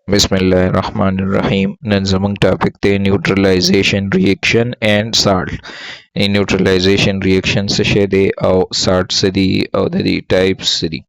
Bismillahirrahmanirrahim. Nan zamang topic te neutralization reaction and salt. In neutralization reaction se shede au salt se di au the types se di.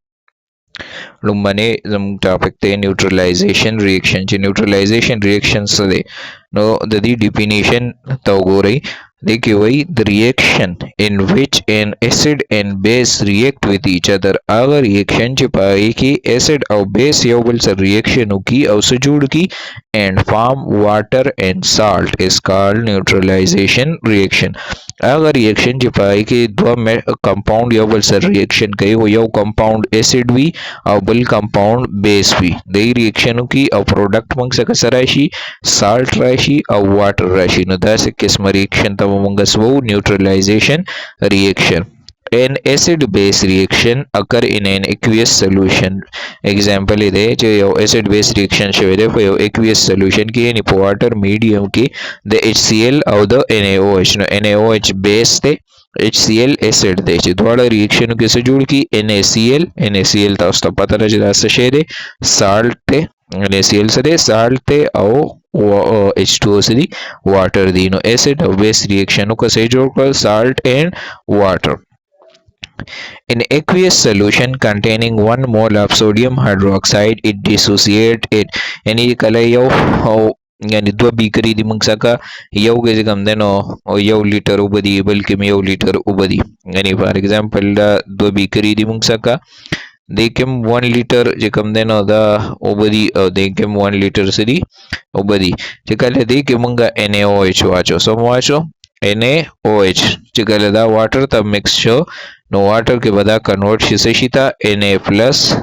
Lumbane zamang topic te neutralization reaction. Je neutralization reaction se de no the definition tau go rahi. देखिए वही the reaction in which an acid and base react with each other. अगर reaction छिपाई कि acid और base या बल से reaction होगी और से जुड़ की and form water and salt is called neutralization reaction. अगर reaction छिपाई कि दो compound या बल से reaction कई हो या compound acid भी और बल compound base भी दही reaction होगी और product मंग से कसर राशि salt राशि और water राशि न दा से किस्म reaction तब मंगस वो neutralization reaction. An acid base reaction occur in an aqueous solution. Example ಇದೆ जो acid base reaction ಶವಿದೆ for aqueous solution की यानी water medium की the HCl और the NaOH no NaOH base थे HCl acid दे द्वारा reaction के से जुड़ की NaCl था उसका पता रह जाता से शेदे salt थे NaCl से दे salt थे और H2O से दी water दी नो acid और base reaction को से जोड़ कर salt and water. In aqueous solution containing 1 mole of sodium hydroxide, it dissociate it. Yani kala yaw yani dua bikari di mangsaka yaw ke jagam deno yaw liter ubadi balki yaw liter ubadi. Yani for example da dua bikari di mangsaka dekem 1 liter jagam deno da ubadi dekem 1 liter sidi ubadi. Jikala dekem manga NaOH wacho. So wacho NaOH jikala da water tab mixture no water के बदा convert शिता Na plus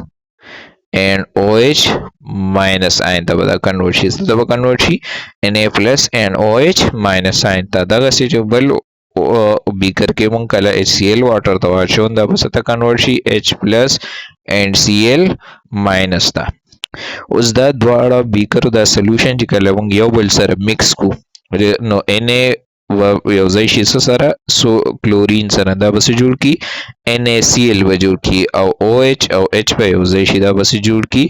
and OH minus ion ता बदा convert शिता तब convert she Na plus and OH minus ion ता दागा से जो बल बीकर के मंग कला HCl water ता वाचों दा बस ता convert she H plus and Cl minus ता उस दा द्वारा बीकर दा solution जिकला मंग यो बल सर mix को no Na व्यवसाय शीर्ष सारा सो क्लोरीन सरा दा बस जुड़ की NaCl बजुड़ की और OH और H पे व्यवसाय शीदा बस जुड़ की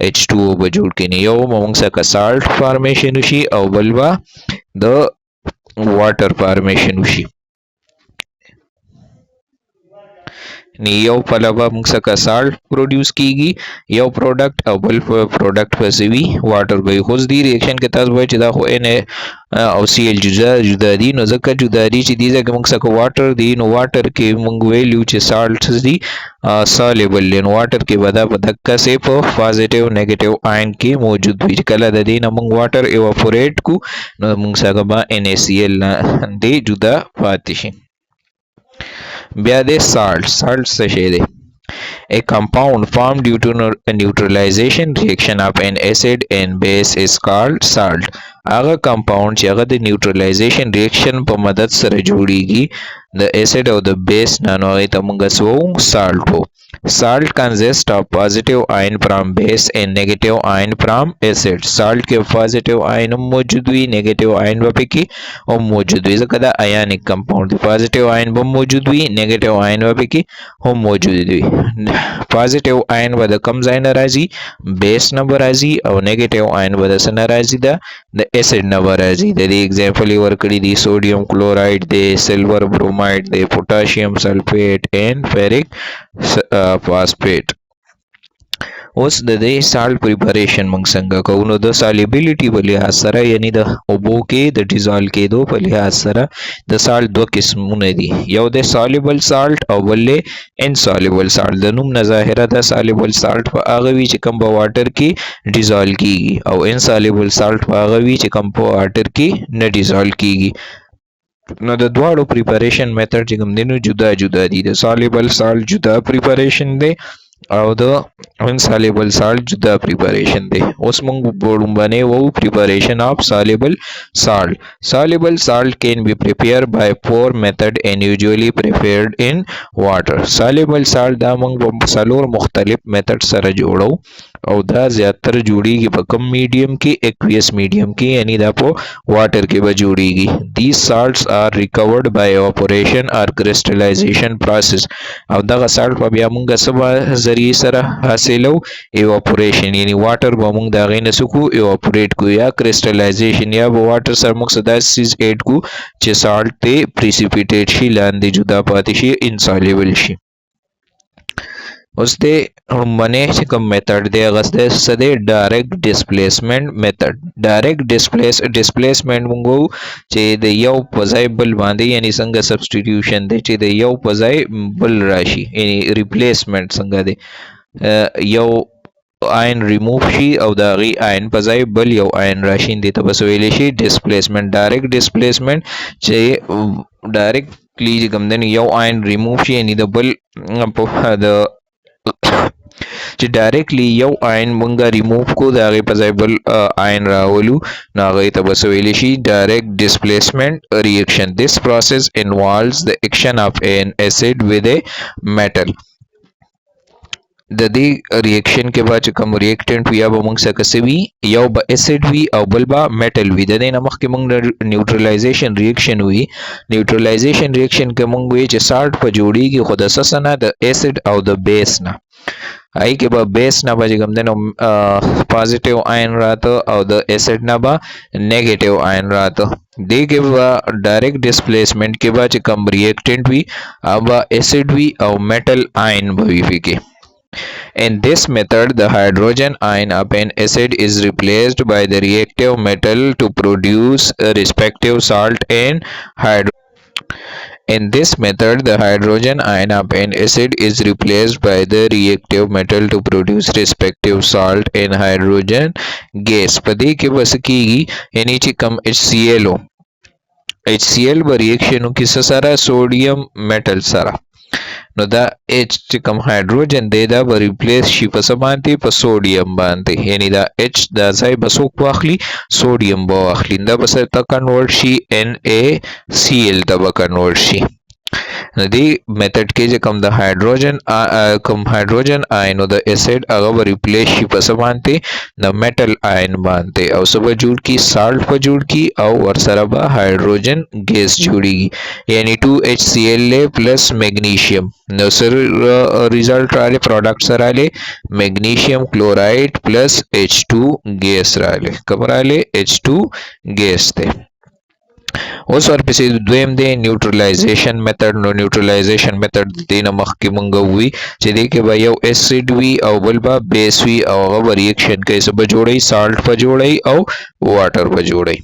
H2O बजुड़ की नहीं यो मंगसा का salt formation उशी और बलवा the water formation उशी यो पलवा मुंगसा का साल्ट प्रोड्यूस कीगी यो प्रोडक्ट अवल प्रोडक्ट फसवी वाटर गई खुद दी रिएक्शन के तहत वह चिदा हो ने और सीएल जुदा जुदा दी नो जका जुदा दी ची दीजा के मुंगसा को वाटर दी नो वाटर के मुंग वैल्यू चे साल्ट दी सॉल्युबल लेन वाटर के बदा धक्का से पॉजिटिव नेगेटिव आयन के मौजूद हुई कला दी न मुंग वाटर एवापोरेट को नो मुंगसा का बा NaCl दे जुदा पातिशी salt से a compound formed due to a neutralization reaction of an acid and base is called salt. अगर compound जगह neutralization reaction पर मदद से जोड़ेगी the acid or the base नानो है तमुंगस वो salt हो. Salt consists of positive ion from base and negative ion from acid. Salt के positive ion मौजूद हुई negative ion वापे की और मौजूद हुई कदा ionic compound positive ion बम मौजूद हुई negative ion वापे की और मौजूद हुई positive ion वदा कम जाए नाराजी base number राजी और negative ion वदा से नाराजी दा the acid number राजी दा example ये वर्कड़ी दी sodium chloride they silver bromide they potassium sulfate and ferric phosphate उस दे salt preparation मंगसंगा का उनो द solubility बलिया असरा यानी द ओबो के द dissolve के दो बलिया असरा द salt दो किस्मों ने दी यो द soluble salt और बल्ले insoluble salt द नुम नज़ाहिरा द soluble salt पर आगवी चिकम बा water की dissolve की और insoluble salt पर आगवी चिकम बा water की न dissolve की न द द्वारो preparation method चिकम दिनो जुदा जुदा दी द soluble salt जुदा preparation दे और द insoluble salt जुदा preparation दे उस मंग बोलूं बने वो preparation of soluble salt. Soluble salt can be prepared by 4 method and usually prepared in water. Soluble salt दा मंग सलोर मुख्तलिफ method सर जोड़ो او دا زیاتره جوړیږي په کم میډیم کې ایکویس میډیم کې یعنی دا په واټر کې به جوړیږي. these salts are recovered by evaporation or crystallization process او دغه سالټ په بیا مونږ سبا ذریعہ سره حاصلو ایواپوریشن یعنی واټر به مونږ دا غینه سکو ایواپوریټ کو یا کرسټلایزیشن یا به واټر سره مونږ صدا سیز ایډ کو چې سالټ ته پریسیپیټیټ شي لاندې جدا پاتې شي انسالوبل شي. اوس د منه چې کوم میتھډ دی هغه د ډایرکټ ډیسپلیسمنت میتھډ. ډایرکټ ډیسپلیسمنت موږ چې د یو په ځای بل باندې یعنی څنګه سبسټیټیوشن دی چې د یو په ځای بل راشي یعنی ریپلیسمنت څنګه دی یو آین ریموف شي او دا غي آین په ځای بل یو آین راشي دي ته بس ویل شي ډیسپلیسمنت. ډایرکټ ډیسپلیسمنت چې ډایرکټلی کوم دی یو آین ریموف شي یعنی د بل په د چې ډایرکټلی یو آین مونږه ریموف کو دا غي په ځای بل آین راولو نو هغه ته بس ویل شي ډایرکټ ډیسپلیسمنت ریاکشن. this process involves the action of an acid with a metal. د دې ریاکشن کې به چې کوم ریاکټنټ وي یا به موږ څه کسوي یو به اسید وي او بل به میټل وي. د دې نه مخکې موږ نیوټرلایزیشن ریاکشن وي. نیوټرلایزیشن ریاکشن کې موږ وی چې سالټ په جوړیږي خو د څه نه د اسید او د بیس نه آی کې به بیس نه به کوم دنو پازیټیو آین راته او د اسید نه به نیگیټیو آین راته. دې کې به ډایرکټ ډیسپلیسمنت کې به چې کوم ریاکټنټ وي هغه اسید وي او میټل آین به وي پکې. In this method, the hydrogen ion of an acid is replaced by the reactive metal to produce a respective salt and In this method, the hydrogen ion of an acid is replaced by the reactive metal to produce respective salt and hydrogen gas. पदे के बस की यानी कि कम HCl हो HCl ब रिएक्शन की सारा सोडियम मेटल सारा نو دا H چې کوم هایدروجن دی دا به ریپلیس شي په څه باندې په سوډیم باندې یعنی دا H دا ځای به څوک واخلي سوډیم به واخلي دا به څه ته کنورټ شي NaCl ته به کنورټ شي. د دې میتھډ کې چې کوم د هایدروجن آین او د اسید هغه به ریپلیس شي په څه باندې د میټل آین باندې او څه به جوړ کی سالټ به جوړ کی او ورسره به هایدروجن ګیس جوړیږي یعنی 2HCl پلس میګنیشیم. نو سر ریزلټ راځي پروډکټ سره راځي میګنیشیم کلوراید پلس H2 ګیس راځي کوم راځي H2 ګیس ته. اوس ورپسې دویم دی نیوټرلایزیشن میتھډ. نو نیوټرلایزیشن میتھډ دینه مخکې مونږ وی چې دې کې به یو اسید وی او بل به بیس وی او هغه ریاکشن کوي څه به جوړي سالټ به جوړي او واټر به جوړي.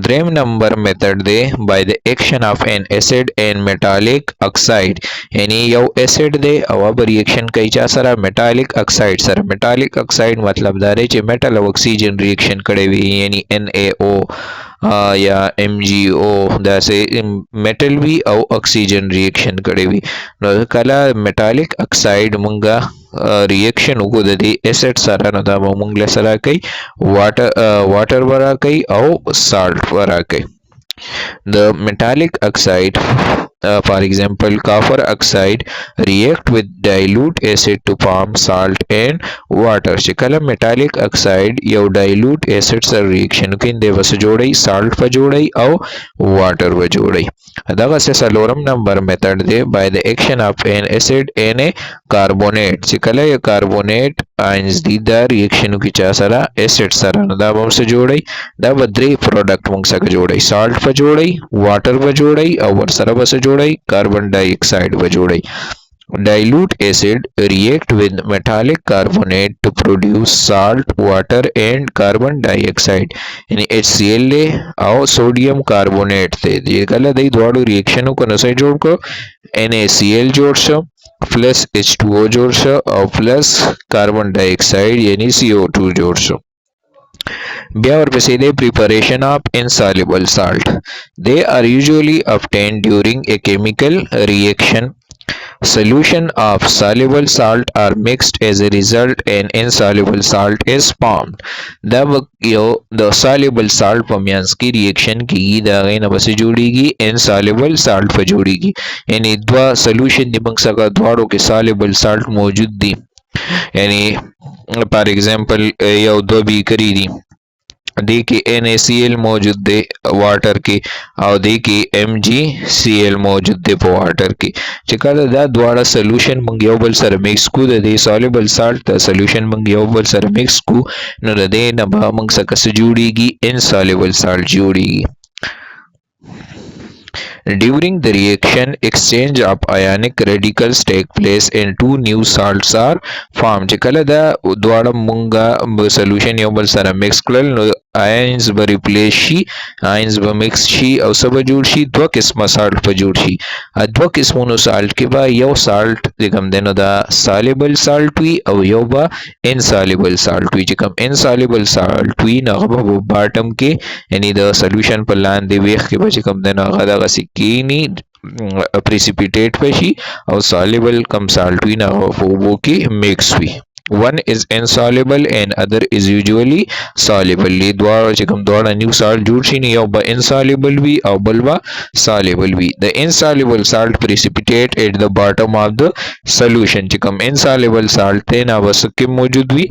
دریم نمبر میتھډ دی by the action of an acid and metallic oxide یعنی یو اسید دی او به ریاکشن کوي چا سره میټالیک اکساید سره. میټالیک اکساید مطلب دا دی چې میټل او اکسیجن ریاکشن کړي وي یعنی NaO یا MgO دا سه میټل وی او اکسیجن ریاکشن کړي وي. نو کله میټالیک اکساید مونږه ریاکشن وکړو د دې اسید سره نو دا مونږ له سره کوي واټر ورا کوي او سالټ ورا کوي. The metallic oxide for example copper oxide react with dilute acid to form salt and water. چې کله metallic oxide یو dilute acid سره reaction کوي د وس جوړي salt په جوړي او water په جوړي. دغه څلورم نمبر میتھډ دی by the action of an acid and a carbonate. چې کله یو کاربونیټ آینز دي دا reaction کوي چا سره acid سره نو دا به څه جوړي دا به درې پروډکټ موږ سره جوړي salt په جوړي water په جوړي او ورسره به څه جوړي carbon dioxide به جوړي. Dilute acid react with metallic carbonate to produce salt, water and carbon dioxide. یعنی HCl او sodium carbonate ته دې کله د دوړو ریاکشن کو نه سره جوړ کو NaCl جوړ شو plus H2O जोड़ शो और plus carbon dioxide यानी CO2 जोड़ show. Bia और पसीदे preparation of insoluble salt. They are usually obtained during a chemical reaction. Solution of soluble salt are mixed as a result an insoluble salt is formed. The soluble salt पमियांस की reaction की दागे न बस जोड़ेगी insoluble salt पर जोड़ेगी यानी द्वा solution दिमाग सका द्वारों के soluble salt मौजूद दी यानी फॉर एग्जांपल यौ दो बीकरी दी देखिए NaCl मौजूद दे वाटर की और देखिए MgCl मौजूद दे पे वाटर की चिकाला दा द्वारा सोल्यूशन मंग यो बल सर मिक्स को दे सॉल्युबल साल्ट द सोल्यूशन मंग यो बल सर मिक्स को न दे न बा मंग सकस जुड़ीगी इनसॉल्युबल साल्ट जुड़ीगी. During the reaction, exchange of ionic radicals take place and two new salts are formed. Jikala da dwara munga solution yobal sara mix klal ions ba replace shi ions ba mix shi aw sab jud shi dwa qisma salt pa jud shi dwa qismono salt ke ba yo salt jikam deno da soluble salt wi aw yo ba insoluble salt wi jikam insoluble salt wi na ba bottom ke yani the solution pa lan de wekh ke ba jikam deno gada gasikini precipitate पे शी और soluble कम salt हुई ना वो की mix हुई. One is insoluble and other is usually soluble. ये द्वारा चिकम द्वारा new salt जुड़ शी नहीं अब insoluble भी और बलवा soluble भी. The insoluble salt precipitate at the bottom of the solution. चिकम insoluble salt थे ना बस के मौजूद भी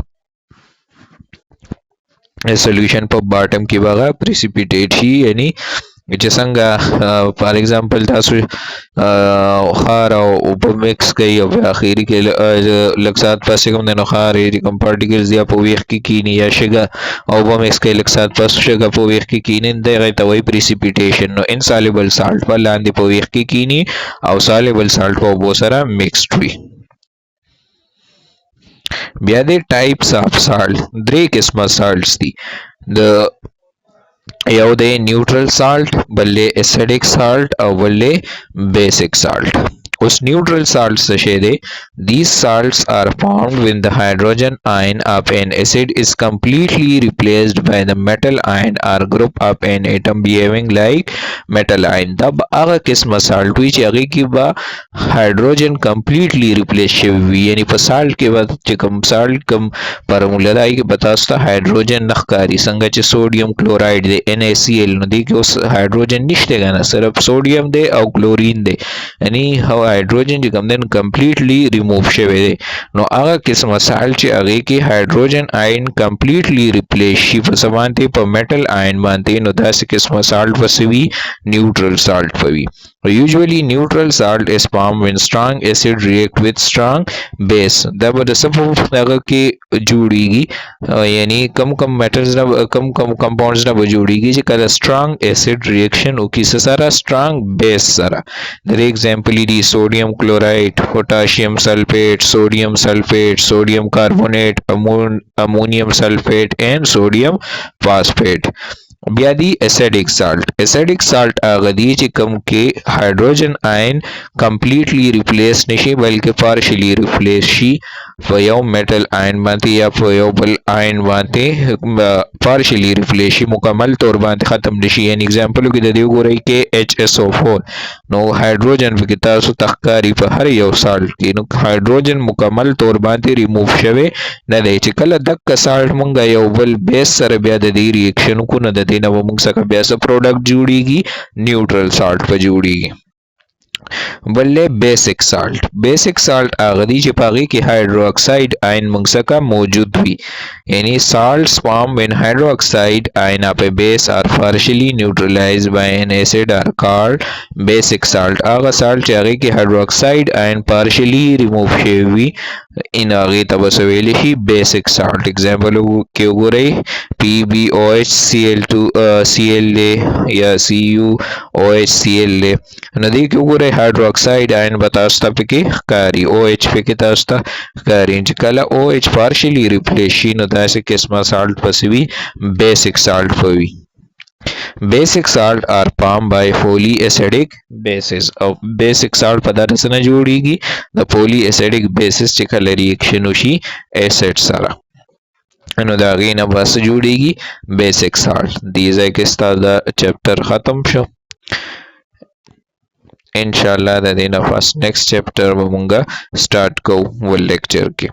solution पर bottom की बगा precipitate ही यानी जसंगा फॉर एग्जांपल तासु खार ऊपर मिक्स कई अब आखिरी के लक्सात पास कम देनो खार कम पार्टिकल्स या पोवेख की कीनी या शिगा ऊपर मिक्स कई लक्सात पास शिगा पोवेख की कीनी दे गई तवई प्रेसिपिटेशन नो इनसॉल्युबल साल्ट पर लांदी पोवेख की कीनी और सॉल्युबल साल्ट को बहुत सारा मिक्स्ड हुई. ब्यादे टाइप्स ऑफ साल्ट द्रे किस्म साल्ट्स थी द ಯಾವುದೇ न्यूट्रल साल्ट बल्ले एसिडिक साल्ट और बल्ले बेसिक साल्ट. उस न्यूट्रल साल्ट से शेदे these salts are formed when the hydrogen ion of an acid is completely replaced by the metal ion or group of an atom behaving like metal ion. तब आगे किस्म साल्ट हुई चाहिए कि बा हाइड्रोजन completely replace हुई यानी पर साल्ट के बाद चिकम साल्ट कम पर मुलादाई के बतास्ता हाइड्रोजन नखकारी संगच sodium chloride they NaCl know the कि उस हाइड्रोजन निश्तेगा ना सिर्फ सोडियम दे और क्लोरीन दे यानी हवा हाइड्रोजन जो कम completely remove शेवे दे नो आगा किस्म साल्ट चे आगे की hydrogen ion completely replace she फसमानते पर मेटल आयन मानते नो दास किस्म साल्ट फसवी न्यूट्रल साल्ट फवी. Usually neutral salt is formed when strong acid react with strong base. तब सब अगर की जुड़ेगी यानी कम कम मेटल्स ना कम कम कंपाउंड्स ना जुड़ेगी जो कल strong acid reaction उकी से सारा strong base सारा. The example is sodium chloride, potassium sulfate, sodium sulfate, sodium carbonate, ammonium sulfate and sodium phosphate. ब्यादी एसिडिक साल्ट आगदी चिकम के हाइड्रोजन आयन कंप्लीटली रिप्लेस नहीं बल्कि पार्शियली रिप्लेस शी फयो मेटल आयन बांते या फयो बल आयन बांते पार्शियली रिप्लेस शी मुकम्मल तौर बांते खत्म नहीं. एन एग्जांपल की दे गो रही के HSO4 नो हाइड्रोजन विकिता सु तखकारी पर हर यो साल्ट की नो हाइड्रोजन मुकम्मल तौर बांते रिमूव शवे न दे चिकल दक साल्ट मंगा यो बल बेस सर ब्याद दी रिएक्शन को न दे वो मुंग सका ब्यास प्रोडक्ट जुड़ेगी न्यूट्रल साल्ट पर जुड़ेगी. बल्ले बेसिक साल्ट आगदी चिपागी की हाइड्रोक्साइड आयन मंगसका मौजूद हुई यानी salts formed when hydroxide ion of a base are partially neutralized by an acid are called basic salt. आगा साल्ट चागे की हाइड्रोक्साइड आयन partially remove हुई इन आगे तब सवेले ही बेसिक साल्ट. एग्जांपल के रही PbOH Cl2 Cl ले या CuOH Cl ले नदी के रही हाइड्रोक्साइड आयन बतास्ता पे के कारी OH पे के तास्ता कारी कला OH पार्शियली रिप्लेस शी न दासे किस्म साल्ट पसवी बेसिक साल्ट पवी. Basic salt are formed by polyacidic bases. अब basic salt पदार्थ से न जोड़ेगी the polyacidic bases चिकल रिएक्शन उसी एसिड सारा अनुदागी न बस जोड़ेगी basic salt. These है किस तरह चैप्टर खत्म शो इंशाल्लाह द दिन ऑफ नेक्स्ट चैप्टर वमुंगा स्टार्ट को वो लेक्चर के